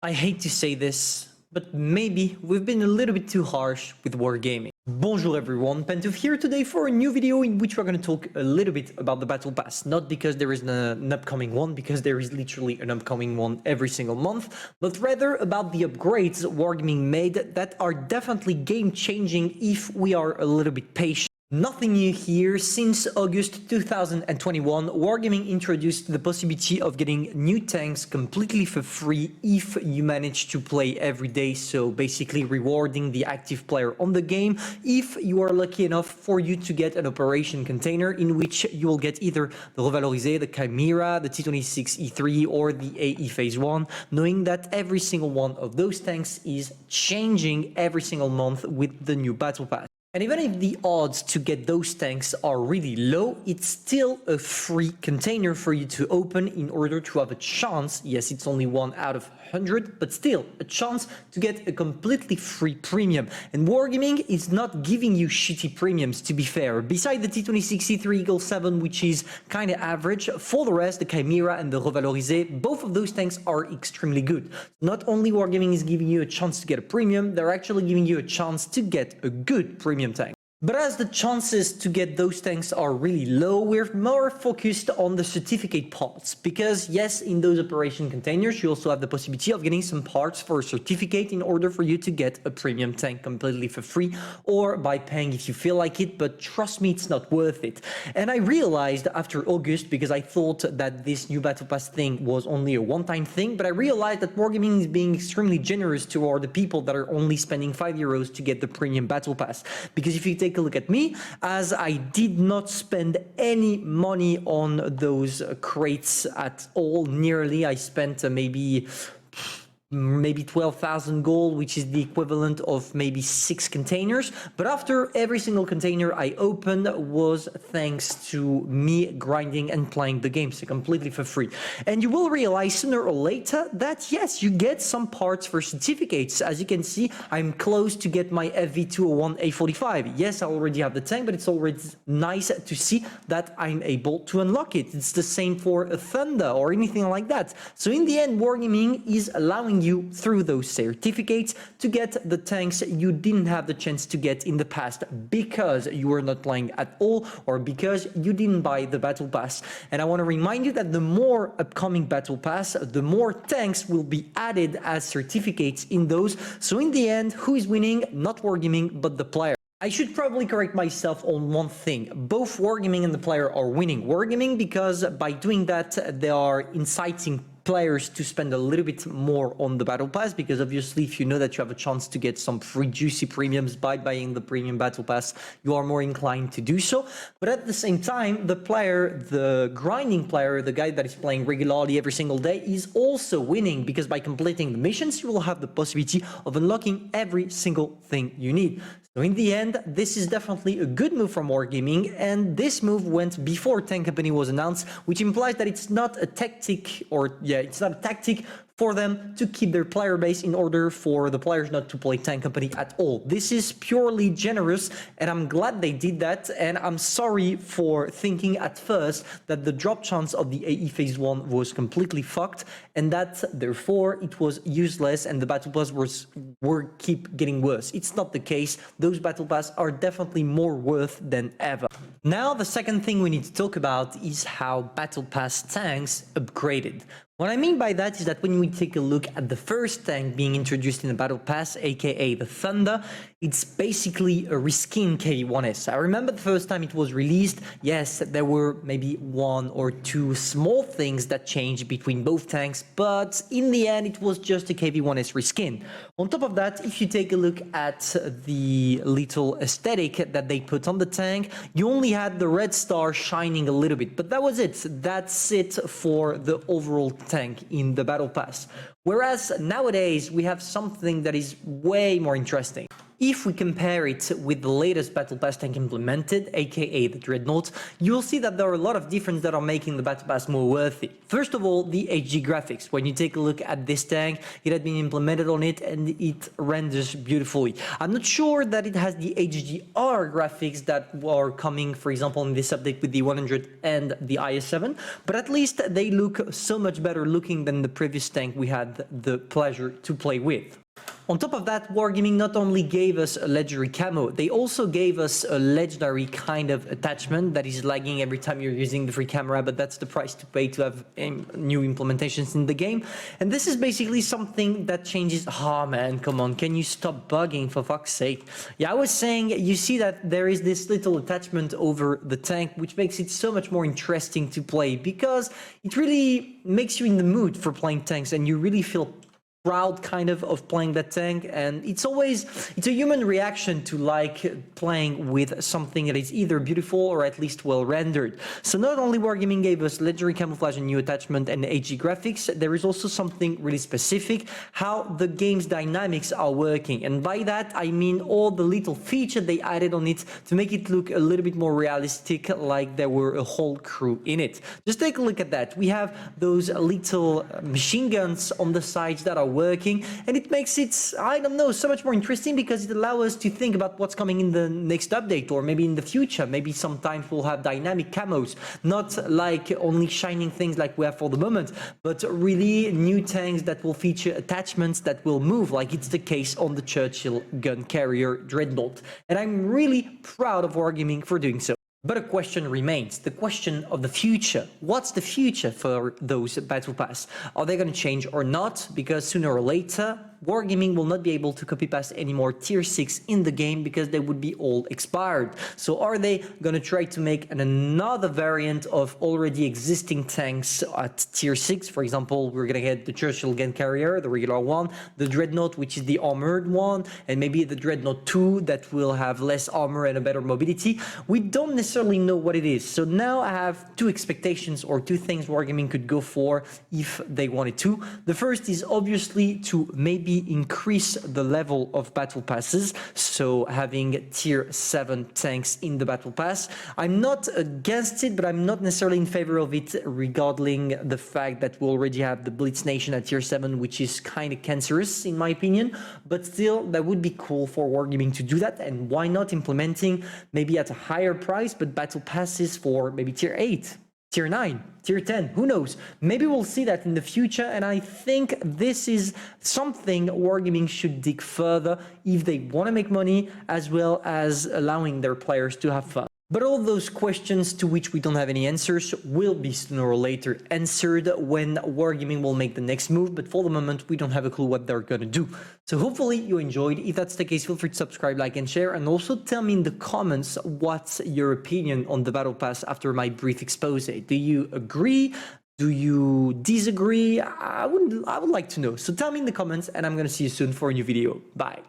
I hate to say this, but maybe we've been a little bit too harsh with wargaming. Bonjour everyone, Pantoufleee here today for a new video in which we're going to talk a little bit about the Battle Pass. Not because there is an upcoming one, because there is literally an upcoming one every single month, but rather about the upgrades wargaming made that are definitely game-changing if we are a little bit patient. Nothing new here. Since August 2021, Wargaming introduced the possibility of getting new tanks completely for free if you manage to play every day, so basically rewarding the active player on the game if you are lucky enough for you to get an operation container in which you will get either the Revalorisé, the Chimera, the T26E3 or the AE Phase 1, knowing that every single one of those tanks is changing every single month with the new Battle Pass. And even if the odds to get those tanks are really low, it's still a free container for you to open in order to have a chance. Yes, it's only 1 out of 100, but still a chance to get a completely free premium. And Wargaming is not giving you shitty premiums, to be fair. Beside the T26E3 Eagle 7, which is kind of average, for the rest, the Chimera and the Revalorisé, both of those tanks are extremely good. Not only Wargaming is giving you a chance to get a premium, they're actually giving you a chance to get a good premium tank. But as the chances to get those tanks are really low, we're more focused on the certificate parts, because yes, in those operation containers, you also have the possibility of getting some parts for a certificate in order for you to get a premium tank completely for free, or by paying if you feel like it, but trust me, it's not worth it. And I realized after August, because I thought that this new Battle Pass thing was only a one-time thing, but I realized that Wargaming is being extremely generous toward the people that are only spending €5 to get the premium Battle Pass. Because if you take a look at me, as I did not spend any money on those crates at all, nearly. I spent maybe 12,000 gold, which is the equivalent of maybe 6 containers. But after every single container I opened was thanks to me grinding and playing the game, so completely for free. And you will realize sooner or later that yes, you get some parts for certificates. As you can see, I'm close to get my FV201 A45. Yes, I already have the tank, but it's already nice to see that I'm able to unlock it. It's the same for a Thunder or anything like that. So in the end, Wargaming is allowing you through those certificates to get the tanks you didn't have the chance to get in the past because you were not playing at all or because you didn't buy the Battle Pass. And I want to remind you that the more upcoming Battle Pass, the more tanks will be added as certificates in those. So in the end, who is winning? Not Wargaming, but the player. I should probably correct myself on one thing. Both Wargaming and the player are winning. Wargaming because by doing that, they are inciting players to spend a little bit more on the Battle Pass, because obviously if you know that you have a chance to get some free juicy premiums by buying the premium Battle Pass, you are more inclined to do so. But at the same time, the player, the grinding player, the guy that is playing regularly every single day, is also winning, because by completing the missions, you will have the possibility of unlocking every single thing you need. So in the end, this is definitely a good move from Wargaming, and this move went before Tank Company was announced, which implies that it's not a tactic, or it's not a tactic for them to keep their player base in order for the players not to play Tank Company at all. This is purely generous, and I'm glad they did that, and I'm sorry for thinking at first that the drop chance of the AE Phase 1 was completely fucked, and that therefore it was useless and the Battle Pass were keep getting worse. It's not the case. Those Battle Pass are definitely more worth than ever. Now, the second thing we need to talk about is how Battle Pass Tanks upgraded. What I mean by that is that when we take a look at the first tank being introduced in the Battle Pass, aka the Thunder, it's basically a reskin KV-1S. I remember the first time it was released, yes, there were maybe 1 or 2 small things that changed between both tanks, but in the end it was just a KV-1S reskin. On top of that, if you take a look at the little aesthetic that they put on the tank, you only had the red star shining a little bit, but that was it. That's it for the overall tank in the Battle Pass. Whereas nowadays we have something that is way more interesting. if we compare it with the latest Battle Pass tank implemented, aka the Dreadnought, you'll see that there are a lot of differences that are making the Battle Pass more worthy. First of all, the HD graphics. When you take a look at this tank, it had been implemented on it and it renders beautifully. I'm not sure that it has the HDR graphics that are coming, for example, in this update with the 100 and the IS-7, but at least they look so much better looking than the previous tank we had the pleasure to play with. On top of that, Wargaming not only gave us a legendary camo, they also gave us a legendary kind of attachment that is lagging every time you're using the free camera, but that's the price to pay to have new implementations in the game. And this is basically something that changes. Oh man, come on, can you stop bugging for fuck's sake? Yeah, I was saying, you see that there is this little attachment over the tank, which makes it so much more interesting to play because it really makes you in the mood for playing tanks and you really feel proud kind of playing that tank, and it's a human reaction to like playing with something that is either beautiful or at least well rendered. So not only Wargaming gave us legendary camouflage and new attachment and HD graphics, there is also something really specific, how the game's dynamics are working, and by that I mean all the little features they added on it to make it look a little bit more realistic, like there were a whole crew in it. Just take a look at that. We have those little machine guns on the sides that are working, and it makes it, I don't know, so much more interesting because it allows us to think about what's coming in the next update or maybe in the future. Maybe sometimes we'll have dynamic camos, not like only shining things like we have for the moment, but really new tanks that will feature attachments that will move, like it's the case on the Churchill gun carrier Dreadnought. And I'm really proud of Wargaming for doing so. But a question remains, the question of the future. What's the future for those Battle Pass? Are they going to change or not? Because sooner or later, Wargaming will not be able to copy paste any more tier 6 in the game because they would be all expired. So are they going to try to make another variant of already existing tanks at tier 6? For example, we're going to get the Churchill gun carrier, the regular one, the Dreadnought, which is the armored one, and maybe the Dreadnought 2 that will have less armor and a better mobility. We don't necessarily know what it is. So now I have two expectations or two things Wargaming could go for if they wanted to. The first is obviously to maybe increase the level of battle passes, so having tier 7 tanks in the battle pass. I'm not against it, but I'm not necessarily in favor of it regarding the fact that we already have the Blitz Nation at tier 7, which is kind of cancerous in my opinion, but still that would be cool for Wargaming to do that. And why not implementing maybe at a higher price but battle passes for maybe tier 8, tier 9, tier 10, who knows? Maybe we'll see that in the future, and I think this is something Wargaming should dig further if they want to make money, as well as allowing their players to have fun. But all those questions to which we don't have any answers will be sooner or later answered when Wargaming will make the next move, but for the moment we don't have a clue what they're gonna do. So hopefully you enjoyed. If that's the case, feel free to subscribe, like and share, and also tell me in the comments what's your opinion on the Battle Pass after my brief expose. Do you agree? Do you disagree? I would like to know. So tell me in the comments, and I'm gonna see you soon for a new video. Bye.